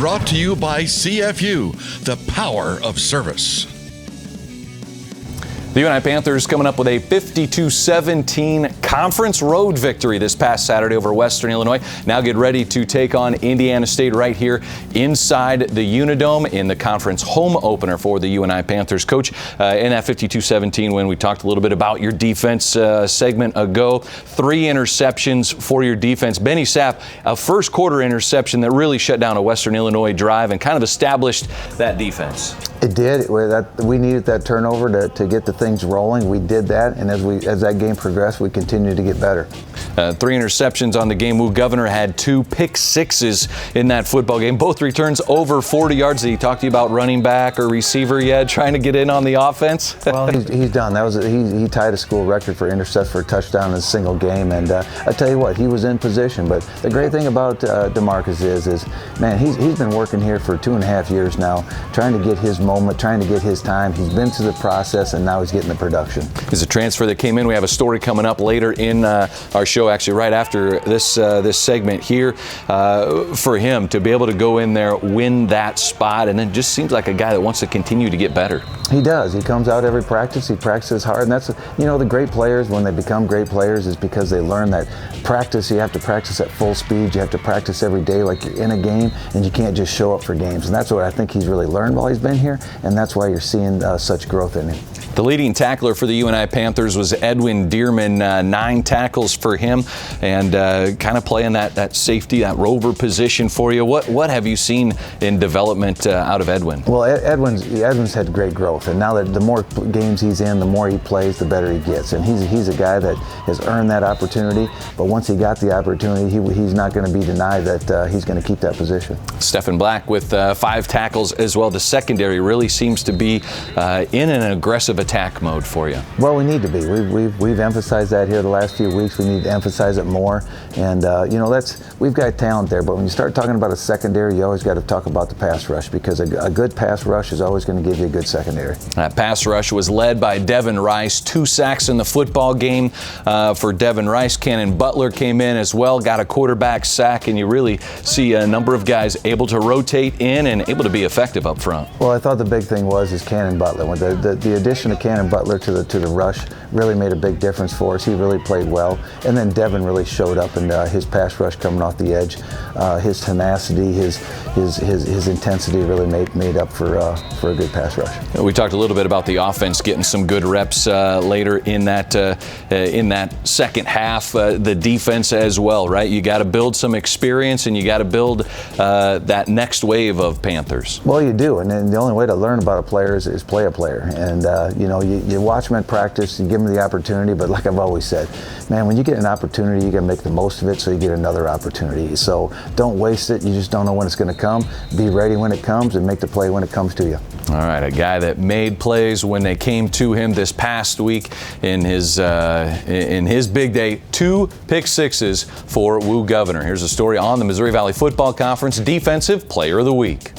brought to you by CFU, the power of service. The UNI Panthers coming up with a 52-17 conference road victory this past Saturday over Western Illinois. Now get ready to take on Indiana State right here inside the Unidome in the conference home opener for the UNI Panthers. Coach, in that 52-17 win, we talked a little bit about your defense segment ago. 3 interceptions for your defense. Benny Sept, a first quarter interception that really shut down a Western Illinois drive and kind of established that defense. It did. We needed that turnover to get the things rolling. We did that, and as that game progressed, we continued to get better. 3 interceptions on the game. Woo Governor had 2 pick sixes in that football game. Both returns over 40 yards. Did he talk to you about running back or receiver yet, trying to get in on the offense? Well, he's done. He tied a school record for intercepts for a touchdown in a single game, and I tell you what, he was in position. But the great thing about DeMarcus is man, he's been working here for 2.5 years now, trying to get his moment, trying to get his time. He's been through the process, and now he's getting the production. He's a transfer that came in. We have a story coming up later in our show, actually right after this segment here, for him to be able to go in there, win that spot, and then just seems like a guy that wants to continue to get better. He does. He comes out every practice. He practices hard, and that's, the great players, when they become great players, is because they learn that practice, you have to practice at full speed. You have to practice every day like you're in a game, and you can't just show up for games. And that's what I think he's really learned while he's been here, and that's why you're seeing such growth in him. The leading tackler for the UNI Panthers was Edwin Dearman, 9 tackles for him, and kind of playing that safety, that rover position for you. What have you seen in development out of Edwin? Well, Edwin's had great growth, and now that the more games he's in, the more he plays, the better he gets. And he's a guy that has earned that opportunity, but once he got the opportunity, he's not going to be denied that he's going to keep that position. Stephen Black with 5 tackles as well. The secondary really seems to be in an aggressive attack mode for you. Well, we need to be. We've emphasized that here the last few weeks. We need to emphasize it more. And we've got talent there. But when you start talking about a secondary, you always got to talk about the pass rush, because a good pass rush is always going to give you a good secondary. That pass rush was led by Devin Rice. 2 sacks in the football game for Devin Rice. Cannon Butler came in as well, got a quarterback sack, and you really see a number of guys able to rotate in and able to be effective up front. Well, I thought the big thing was Cannon Butler. When the addition of Cannon Butler to the rush really made a big difference for us. He really played well, and then Devin really showed up, and his pass rush coming off the edge, his tenacity, his intensity really made up for a good pass rush. We talked a little bit about the offense getting some good reps later in that second half. The defense as well, right? You got to build some experience, and you got to build that next wave of Panthers. Well, you do, and then the only way to learn about a player is play a player. And you watch them in practice, you give them the opportunity, but like I've always said, man, when you get an opportunity, you got to make the most of it so you get another opportunity. So don't waste it. You just don't know when it's going to come. Be ready when it comes and make the play when it comes to you. All right, a guy that made plays when they came to him this past week in his big day. 2 pick sixes for Woo Governor. Here's a story on the Missouri Valley Football Conference Defensive Player of the Week.